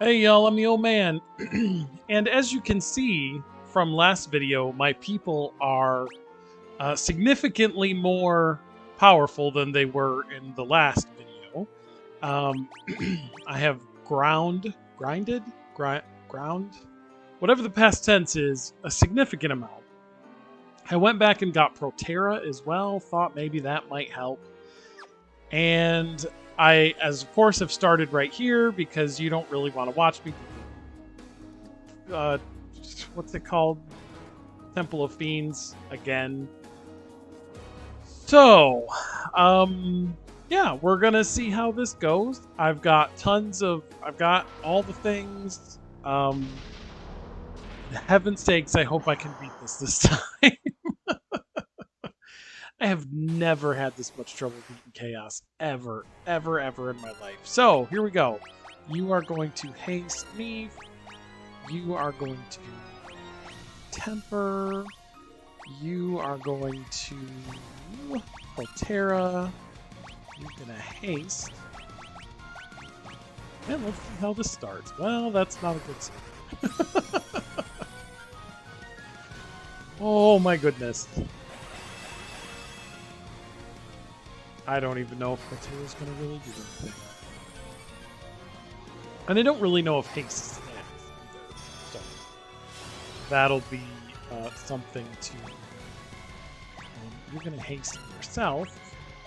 Hey y'all, I'm the old man. And as you can see from last video, my people are significantly more powerful than they were in the last video. Um, I have ground, whatever the past tense is, a significant amount. I went back and got Proterra as well, thought maybe that might help. And I, as of course, have started right here because you don't really want to watch me what's it called? Temple of Fiends again. So, yeah, we're gonna see how this goes. I've got all the things. Heaven's sakes, I hope I can beat this time. I have never had this much trouble beating Chaos ever in my life. So here we go. You are going to haste Neeph. You are going to temper. You are going to Proterra. You're gonna haste. And let's see how this starts. Well, that's not a good sign. Oh my goodness. I don't even know if Proterra's gonna really do anything. And I don't really know if haste is next either. So that'll be something to... you're going to haste yourself.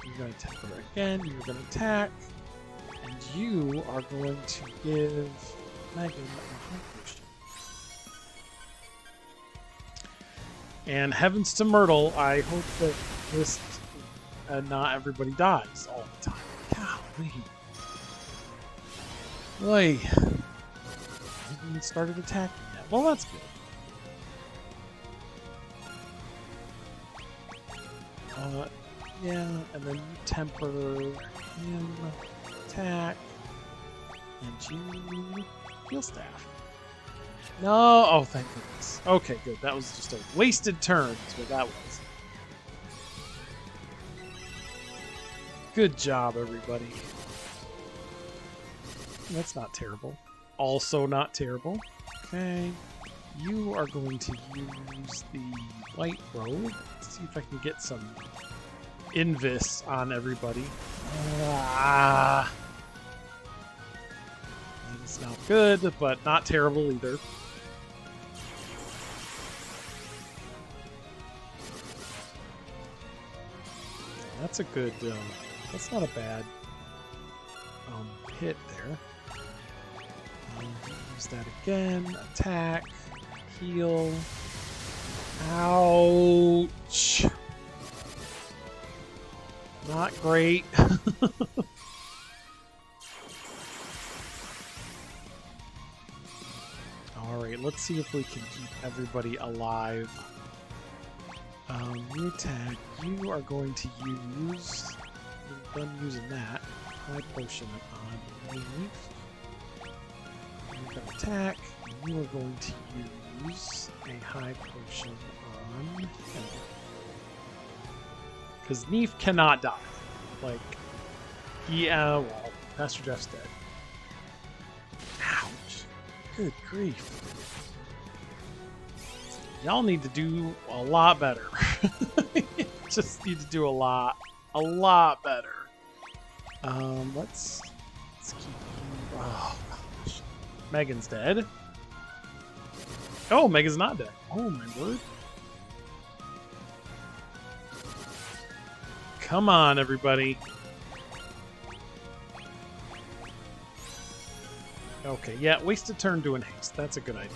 You're going to temper again. You're going to attack. And you are going to give Megan a high potion. And heavens to Myrtle, I hope that this not everybody dies all the time. Golly. Oy. I haven't even started attacking yet. Well, that's good. Yeah, and then you temper him, attack, and you heal staff. No, oh thank goodness. Okay, good. That was just a wasted turn, is what that was. Good job, everybody. That's not terrible. Also not terrible. Okay. You are going to use the white robe. Let's see if I can get some Invis on everybody. It's not good, but not terrible either. That's a good, that's not a bad hit there. Use that again. Attack. Heal. Ouch. Not great. Alright, let's see if we can keep everybody alive. You attack. You are going to use... You're done using that. High potion on Neeph. You're going to attack. You are going to use a high potion on him. Because Neeph cannot die. Like, yeah, well, Pastor Jeff's dead. Ouch. Good grief. Y'all need to do a lot better. Just need to do a lot better. Let's keep you. Oh gosh. Megan's dead. Oh, Megan's not dead. Oh my word. Come on, everybody. Okay, yeah, wasted turn doing haste. That's a good idea.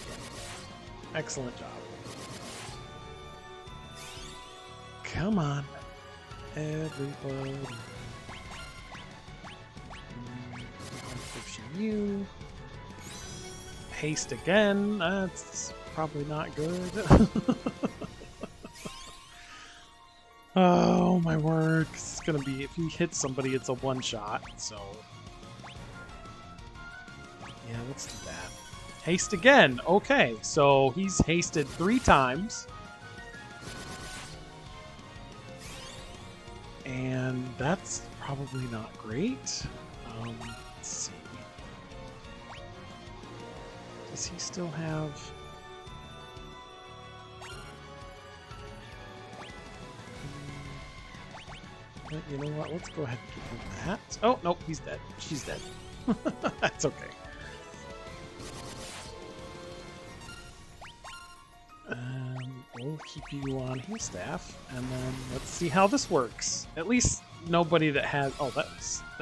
Excellent job. Come on, everybody. Pushing you. Haste again. That's probably not good. Oh my word. It's gonna be, if you hit somebody, it's a one shot, so. Yeah, let's do that. Haste again. Okay, so he's hasted 3 times. And that's probably not great. Let's see. Does he still have... You know what? Let's go ahead and give him that. Oh, nope, he's dead. She's dead. That's okay. We'll keep you on his staff, and then let's see how this works. At least nobody that has... Oh, that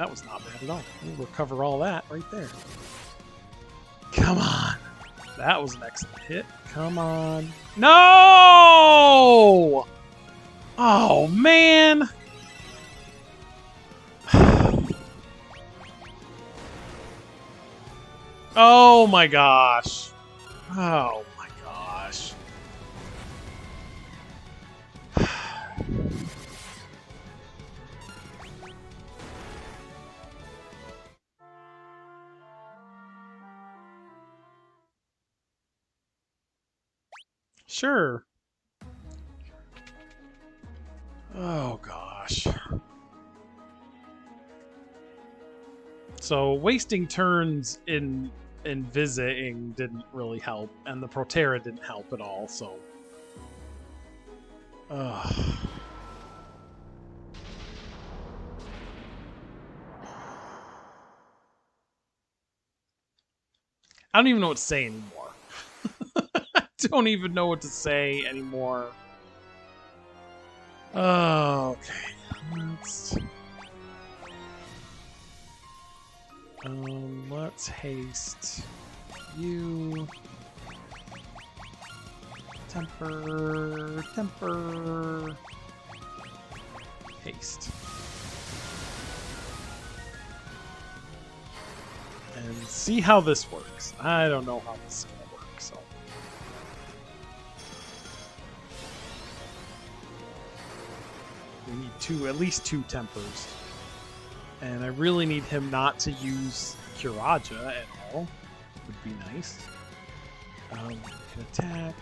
was not bad at all. We'll recover all that right there. Come on. That was an excellent hit. Come on. No! Oh, man! Oh my gosh. Oh my gosh. Sure. Oh gosh. So wasting turns in visiting didn't really help, and the Proterra didn't help at all, so... Ugh. I don't even know what to say anymore. I don't even know what to say anymore. Oh, okay. Let's haste you. Temper. Haste. And see how this works. I don't know how this is going to work, so. We need at least two tempers. And I really need him not to use Curaja at all. Would be nice. We can attack,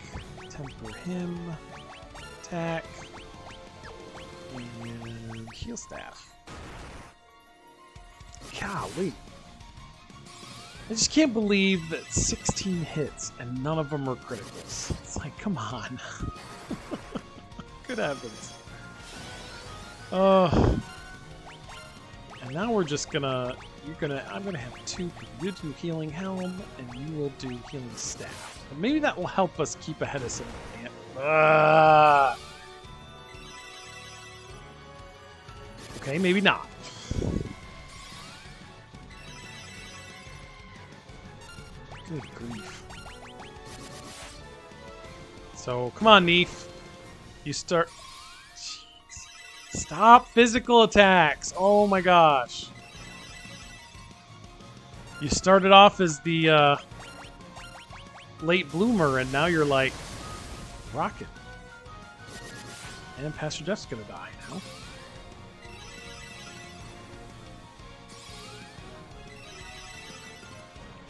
temper him, attack, and heal staff. Golly. I just can't believe that 16 hits and none of them are criticals. It's like, come on. Good heavens. And now we're just gonna... I'm gonna have two. You do healing helm, and you will do healing staff. And maybe that will help us keep ahead of some. Okay, maybe not. Good grief. So come on, Neeph. You start. Jeez. Stop physical attacks. Oh my gosh. You started off as the late bloomer, and now you're like rocket. And Pastor Jeff's gonna die now.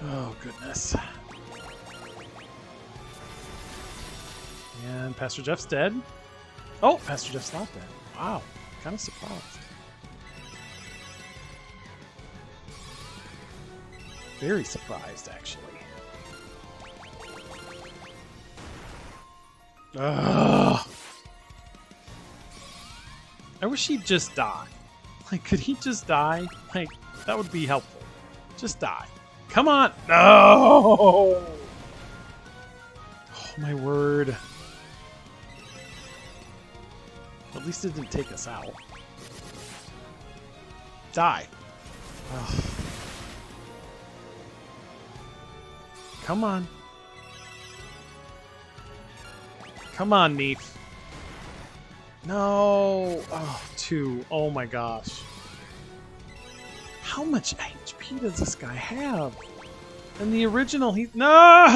Oh goodness. And Pastor Jeff's dead. Oh, Pastor Jeff's not dead. Wow, kind of surprised. Very surprised, actually. Ugh. I wish he'd just die. Like, could he just die? Like, that would be helpful. Just die. Come on! No! Oh, my word. At least it didn't take us out. Die. Ugh. Come on. Come on, Neeph. No. Oh, 2. Oh my gosh. How much HP does this guy have? In the original, he... No!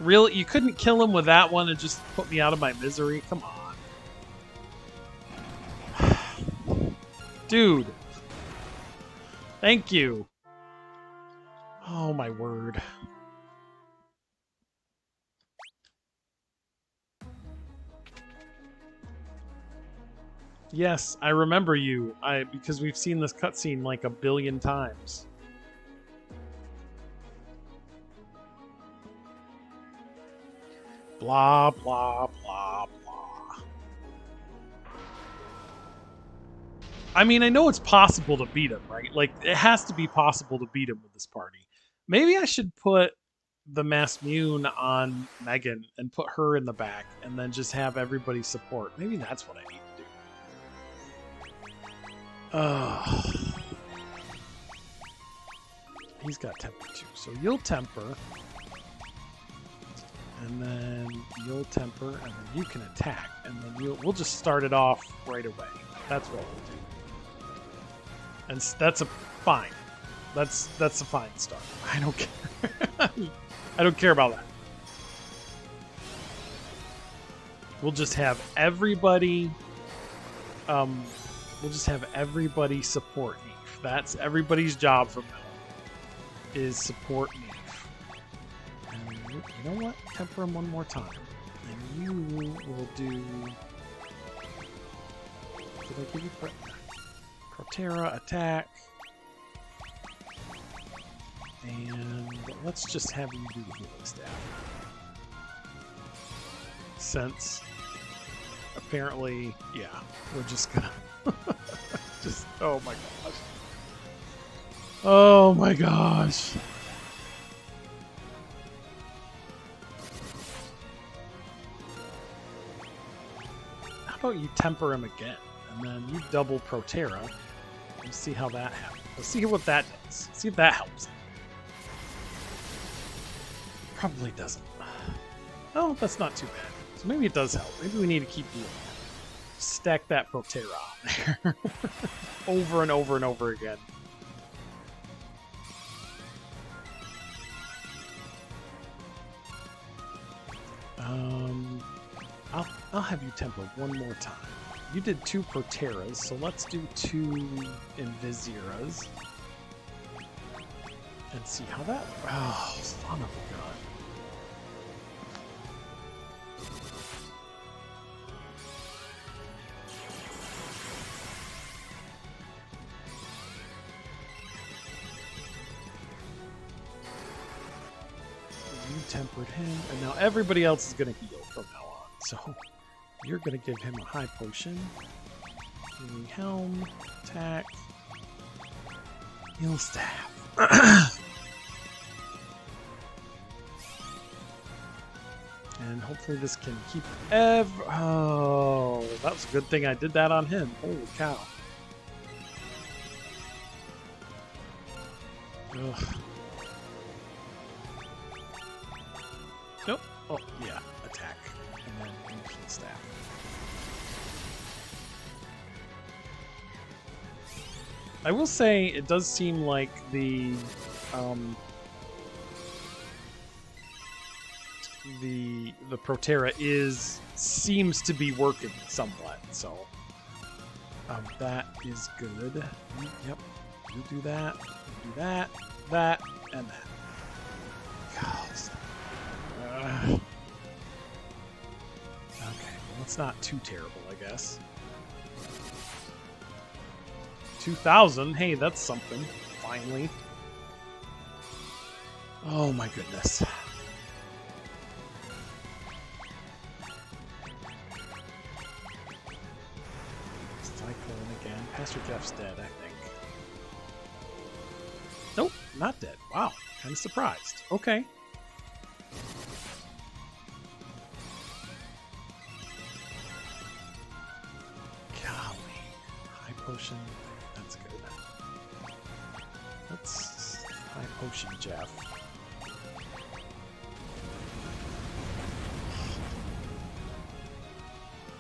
Really? You couldn't kill him with that one and just put me out of my misery? Come on. Dude. Thank you. Oh, my word. Yes, I remember you. Because we've seen this cutscene like a billion times. Blah, blah, blah, blah. I mean, I know it's possible to beat him, right? Like, it has to be possible to beat him with this party. Maybe I should put the Masmune on Megan and put her in the back and then just have everybody support. Maybe that's what I need to do. He's got temper too. So you'll temper. And then you'll temper, and then you can attack. And then we'll just start it off right away. That's what we'll do. And that's a fine. That's a fine start. I don't care. I don't care about that. We'll just have everybody. We'll just have everybody support Neeph. That's everybody's job from now on. Is support Neeph. And you know what? Temper him one more time. And you will do. Did I give you Protera attack? And let's just have you do the healing staff. Since apparently, yeah, we're just gonna just oh my gosh. Oh my gosh. How about you temper him again? And then you double Protera. Let's see how that happens. Let's see what that does. See if that helps. Probably doesn't. Oh, that's not too bad. So maybe it does help. Maybe we need to keep doing that. Stack that Protera on there. Over and over and over again. I'll have you temper one more time. You did 2 Proteras, so let's do 2 Invisiras. And see how that... Oh, son of a gun. You tempered him, and now everybody else is going to heal from now on. So you're going to give him a high potion. Healing helm, attack, heal staff. And hopefully this can keep oh, that was a good thing I did that on him. Holy cow. Ugh. Nope. Oh, yeah. Attack. And then ancient staff. I will say it does seem like the Protera seems to be working somewhat, so that is good. Yep, you do that, you do that, that, and that. Okay, well, it's not too terrible, I guess. 2,000, hey, that's something, finally. Oh my goodness. Again. Pastor Jeff's dead, I think. Nope, not dead. Wow, kind of surprised. Okay. Golly. High potion. That's good. Let's high potion Jeff.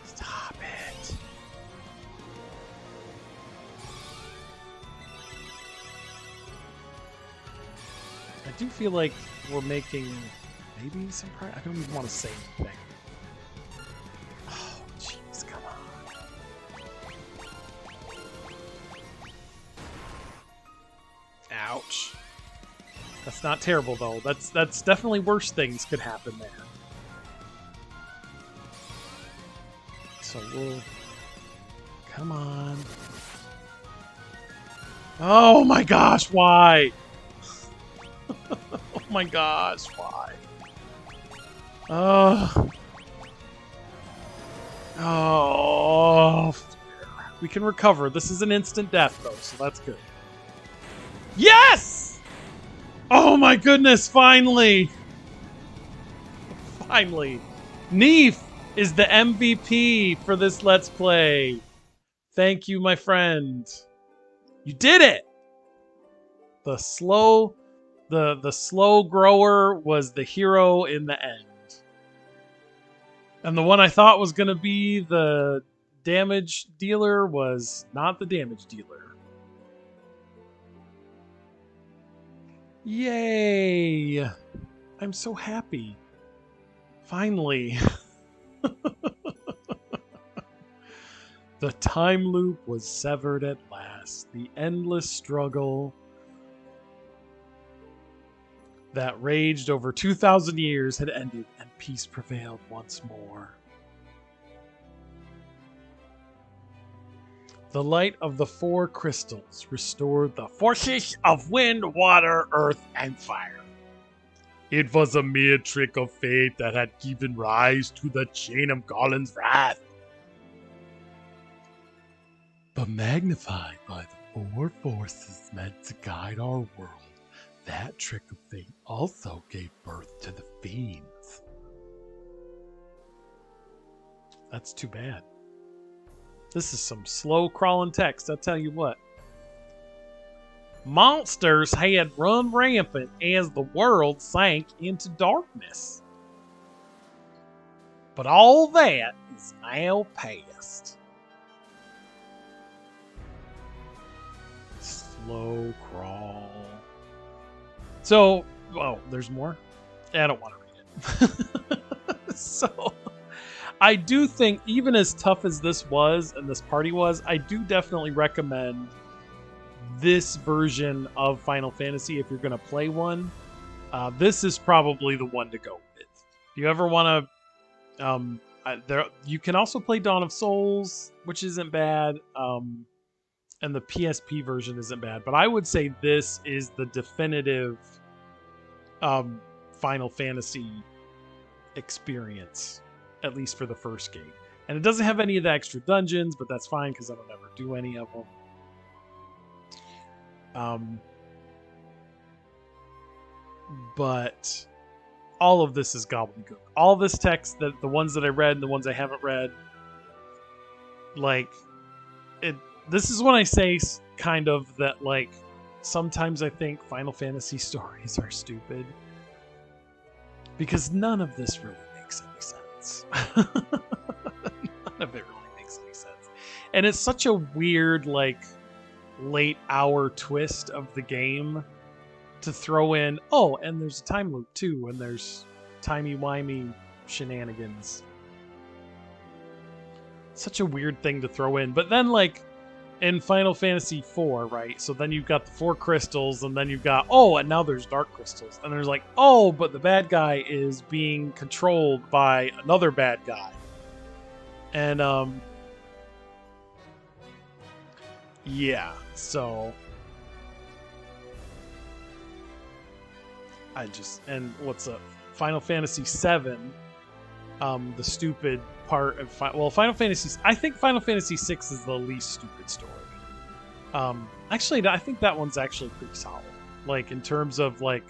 Stop it. I do feel like we're making maybe some progress. I don't even want to say anything. Oh, jeez, come on. Ouch. That's not terrible, though. That's definitely worse things could happen there. So we'll... Come on. Oh my gosh, why? Oh my gosh, why? Oh. We can recover. This is an instant death, though, so that's good. Yes! Oh my goodness, finally! Finally. Neeph is the MVP for this Let's Play. Thank you, my friend. You did it! The slow grower was the hero in the end. And the one I thought was going to be the damage dealer was not the damage dealer. Yay! I'm so happy. Finally. The time loop was severed at last. The endless struggle that raged over 2,000 years had ended, and peace prevailed once more. The light of the 4 crystals restored the forces of wind, water, earth, and fire. It was a mere trick of fate that had given rise to the chain of Garland's wrath. But magnified by the 4 forces meant to guide our world, that trick of fate also gave birth to the fiends. That's too bad. This is some slow crawling text, I'll tell you what. Monsters had run rampant as the world sank into darkness. But all that is now past. Slow crawl. So, oh, there's more? I don't want to read it. So, I do think, even as tough as this was and this party was, I do definitely recommend this version of Final Fantasy if you're going to play one. This is probably the one to go with. If you ever want to, you can also play Dawn of Souls, which isn't bad, and the PSP version isn't bad. But I would say this is the definitive Final Fantasy experience, at least for the first game. And it doesn't have any of the extra dungeons, but that's fine because I don't ever do any of them. But all of this is gobbledygook. All this text, that the ones that I read and the ones I haven't read, like, this is when I say kind of that, like, sometimes I think Final Fantasy stories are stupid because none of this really makes any sense. None of it really makes any sense. And it's such a weird, like, late hour twist of the game to throw in, oh, and there's a time loop too, and there's timey-wimey shenanigans. Such a weird thing to throw in. But then, like, in Final Fantasy IV, right? So then you've got the 4 crystals, and then you've got, oh, and now there's dark crystals. And there's like, oh, but the bad guy is being controlled by another bad guy. And, yeah, so and what's up? Final Fantasy VII, the stupid part of Final Fantasy. I think Final Fantasy VI is the least stupid story. Actually, I think that one's actually pretty solid. Like, in terms of, like,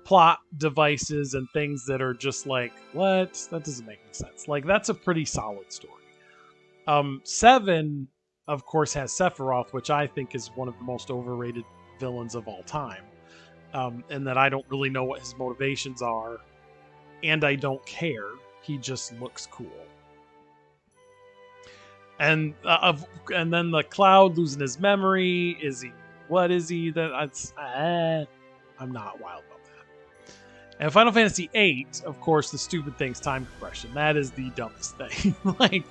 plot devices and things that are just like, what? That doesn't make any sense. Like, that's a pretty solid story. 7, of course, has Sephiroth, which I think is one of the most overrated villains of all time. And that I don't really know what his motivations are, and I don't care. He just looks cool. And then the Cloud losing his memory. Is he? What is he? I'm not wild about that. And Final Fantasy VIII, of course, the stupid thing's time compression. That is the dumbest thing. Like,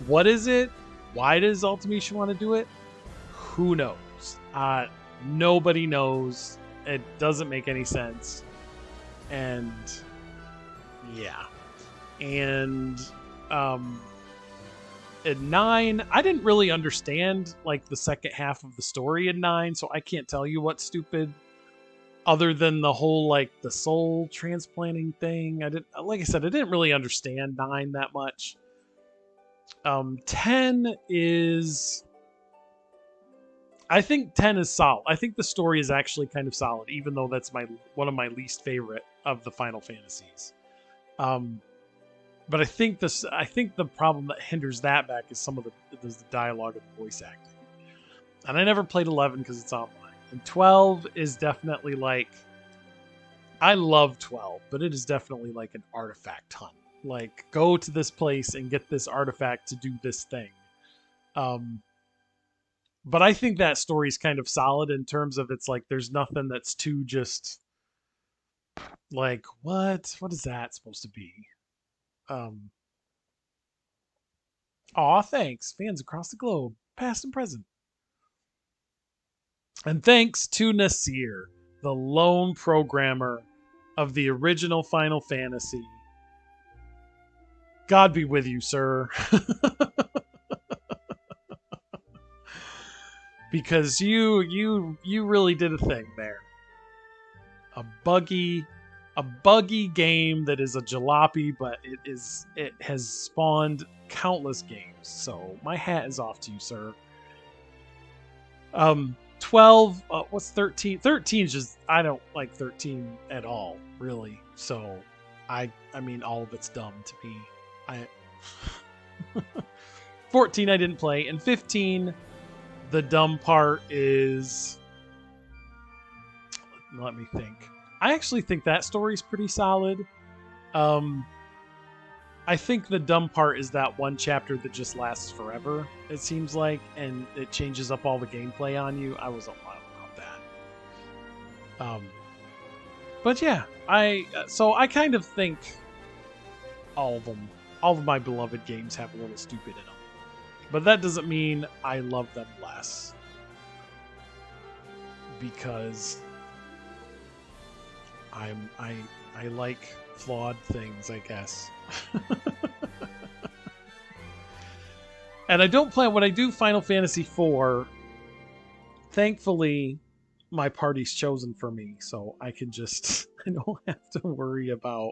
what is it? Why does Ultimecia want to do it? Who knows? Nobody knows. It doesn't make any sense. And yeah. And at 9, I didn't really understand like the second half of the story in 9, so I can't tell you what's stupid other than the whole like the soul transplanting thing. Like I said, I didn't really understand 9 that much. 10 is, I think 10 is solid. I think the story is actually kind of solid, even though that's one of my least favorite of the Final Fantasies. But I think the problem that hinders that back is some of the dialogue and the voice acting. And I never played 11 because it's online. And 12 is definitely like, I love 12, but it is definitely like an artifact hunt. Like, go to this place and get this artifact to do this thing. But I think that story is kind of solid in terms of it's like there's nothing that's too just like, what is that supposed to be? Aw, thanks. Fans across the globe, past and present. And thanks to Nasir, the lone programmer of the original Final Fantasy. God be with you, sir. Because you really did a thing there. A buggy game that is a jalopy, but it has spawned countless games. So my hat is off to you, sir. 12, what's 13? 13 is just, I don't like 13 at all, really. So I mean, all of it's dumb to me. 14 I didn't play, and 15, the dumb part is, let me think. I actually think that story's pretty solid. I think the dumb part is that one chapter that just lasts forever, it seems like, and it changes up all the gameplay on you. I wasn't wild about that. But yeah, I kind of think all of my beloved games have a little stupid in them. But that doesn't mean I love them less. Because I like flawed things, I guess. And I don't plan, when I do Final Fantasy IV, thankfully my party's chosen for me, so I can just, I don't have to worry about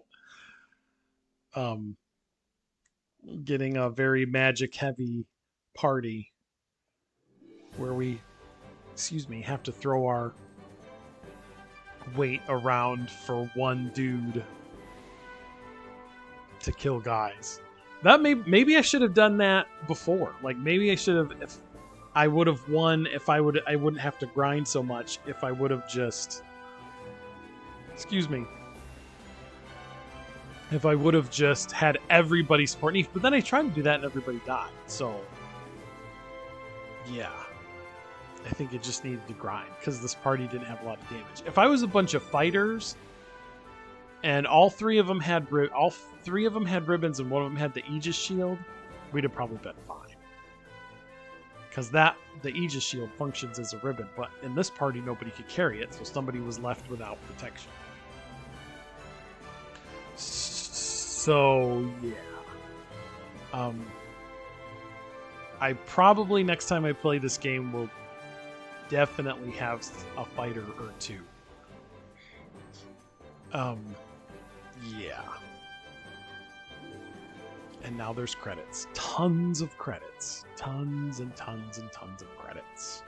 getting a very magic heavy party where we, have to throw our weight around for one dude to kill guys. That maybe I should have done that before. Like, maybe I should have, if I would have won, I wouldn't have to grind so much if I would have just, if I would have just had everybody support Neeph. But then I tried to do that and everybody died. So yeah, I think it just needed to grind because this party didn't have a lot of damage. If I was a bunch of fighters and all three of them had ribbons and one of them had the Aegis shield, we'd have probably been fine. Because the Aegis shield functions as a ribbon, but in this party nobody could carry it, so somebody was left without protection. So yeah, I probably next time I play this game will definitely have a fighter or two. Yeah. And now there's credits. Tons of credits. Tons and tons and tons of credits.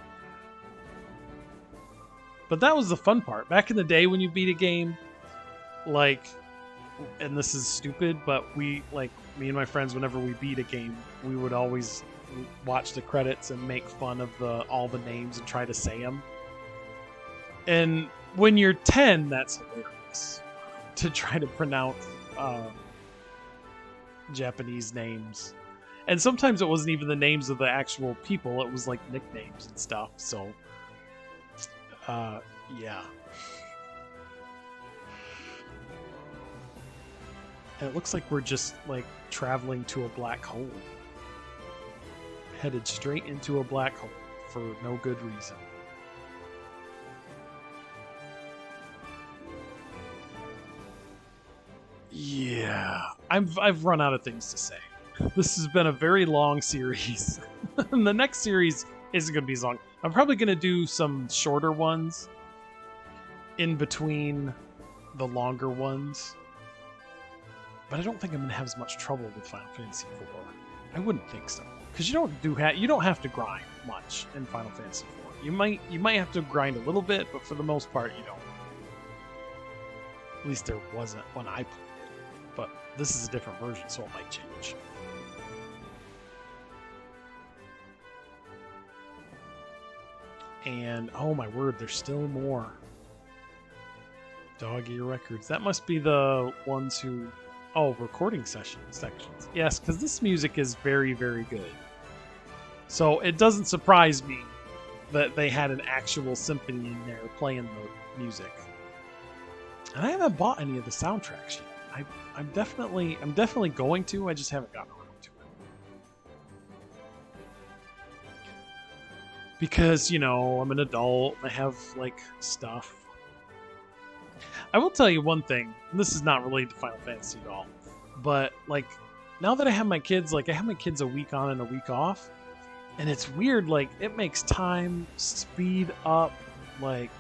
But that was the fun part. Back in the day when you beat a game, like, and this is stupid, but me and my friends, whenever we beat a game, we would always watch the credits and make fun of all the names and try to say them. And when you're 10, that's hilarious. To try to pronounce Japanese names. And sometimes it wasn't even the names of the actual people, it was like nicknames and stuff. So yeah. And it looks like we're just like traveling to a black hole. Headed straight into a black hole for no good reason. Yeah, I've run out of things to say. This has been a very long series. And the next series isn't going to be as long. I'm probably going to do some shorter ones in between the longer ones. But I don't think I'm going to have as much trouble with Final Fantasy IV. I wouldn't think so. Because you don't have to grind much in Final Fantasy IV. You might have to grind a little bit, but for the most part you don't. At least there wasn't when I played it. But this is a different version, so it might change. And oh my word, there's still more. Dog ear records. That must be the ones who... Oh, recording sections. Yes, because this music is very, very good. So it doesn't surprise me that they had an actual symphony in there playing the music. And I haven't bought any of the soundtracks yet. I'm definitely going to. I just haven't gotten around to it. Because, you know, I'm an adult. I have, like, stuff. I will tell you one thing. And this is not related to Final Fantasy at all. But, like, now that I have my kids, like, I have my kids a week on and a week off. And it's weird, like, it makes time speed up like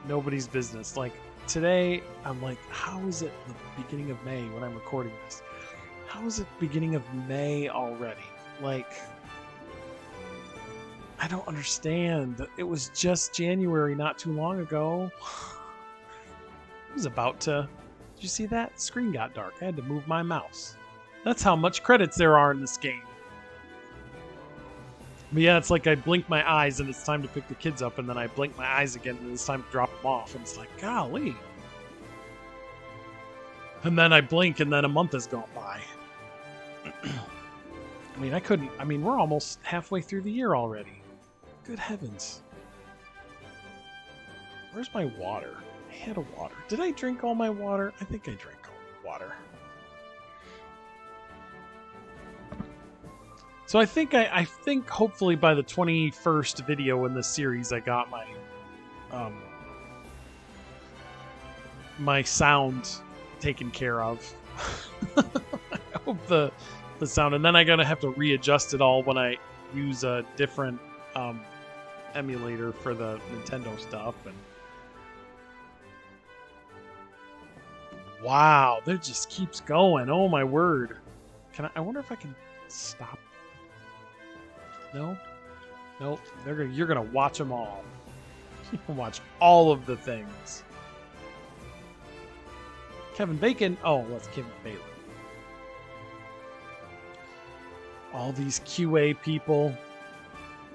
nobody's business. Like, today, I'm like, how is it the beginning of May when I'm recording this? How is it beginning of May already? Like, I don't understand. It was just January not too long ago. I was about to... Did you see that? The screen got dark. I had to move my mouse. That's how much credits there are in this game. But yeah, it's like I blink my eyes and it's time to pick the kids up, and then I blink my eyes again and it's time to drop them off, and it's like, golly. And then I blink and then a month has gone by. I mean, we're almost halfway through the year already. Good heavens. Where's my water? I had a water. Did I drink all my water? I think I drank all the water. So I think hopefully by the 21st video in this series I got my my sound taken care of. I hope the sound, and then I'm gonna have to readjust it all when I use a different emulator for the Nintendo stuff. And wow, that just keeps going. Oh my word! I wonder if I can stop. No, nope. You're gonna watch them all. You can watch all of the things. Kevin Bacon. Oh, that's Kevin Bailey. All these QA people.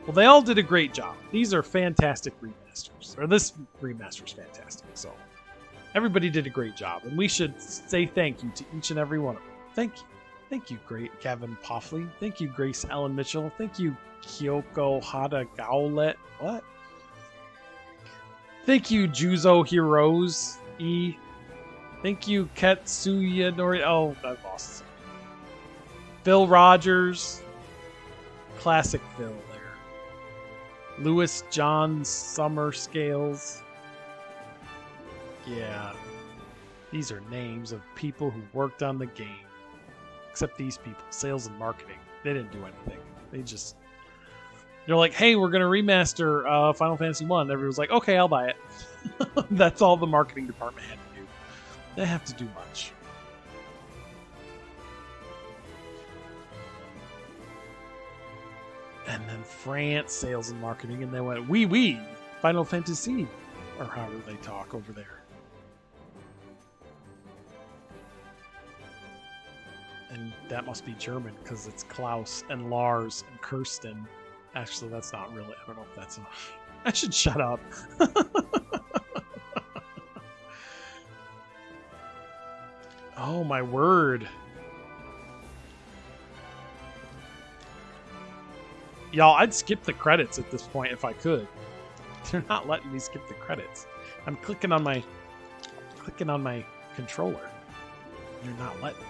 Well, they all did a great job. These are fantastic remasters. Or this remaster is fantastic. So everybody did a great job, and we should say thank you to each and every one of them. Thank you. Thank you, great Kevin Poffley. Thank you, Grace Ellen Mitchell. Thank you, Kyoko Hada Gowlet. What? Thank you, Juzo Heroes E. Thank you, Ketsuya Nori. Oh, I lost. Phil Rogers. Classic Phil there. Lewis John Summer Scales. Yeah. These are names of people who worked on the game. Except these people, sales and marketing. They didn't do anything. They're like, hey, we're going to remaster Final Fantasy 1. Everyone's like, okay, I'll buy it. That's all the marketing department had to do. They have to do much. And then France, sales and marketing, and they went, oui, Final Fantasy, or however they talk over there. And that must be German because it's Klaus and Lars and Kirsten. Actually, that's not really. I don't know if that's enough. I should shut up. Oh my word. Y'all, I'd skip the credits at this point if I could. They're not letting me skip the credits. I'm clicking on my controller. They're not letting me.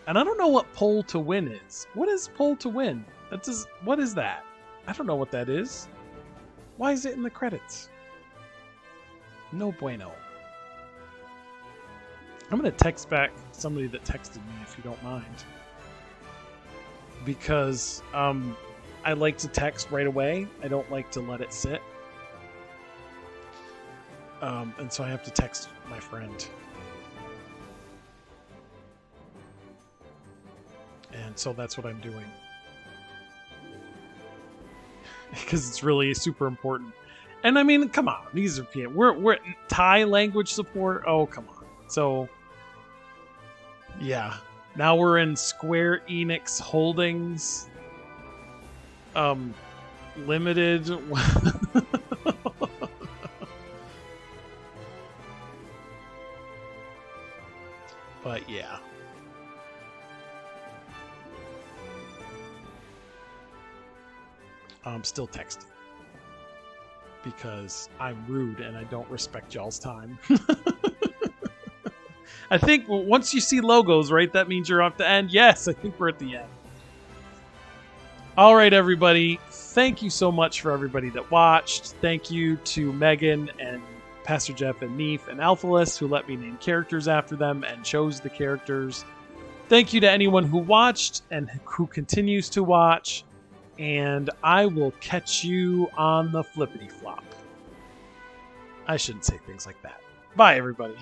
And I don't know what poll to win is. What is poll to win? What is that? I don't know what that is. Why is it in the credits? No bueno. I'm going to text back somebody that texted me if you don't mind. because I like to text right away. I don't like to let it sit. And so I have to text my friend. And so that's what I'm doing. Because it's really super important. And I mean, come on, these are we're Thai language support. Oh, come on. So yeah. Now we're in Square Enix Holdings Limited. But yeah. I'm still texting because I'm rude and I don't respect y'all's time. I think once you see logos, right, that means you're off the end. Yes, I think we're at the end. All right, everybody. Thank you so much for everybody that watched. Thank you to Megan and Pastor Jeff and Neeph and Alphaless who let me name characters after them and chose the characters. Thank you to anyone who watched and who continues to watch. And I will catch you on the flippity flop. I shouldn't say things like that. Bye, everybody.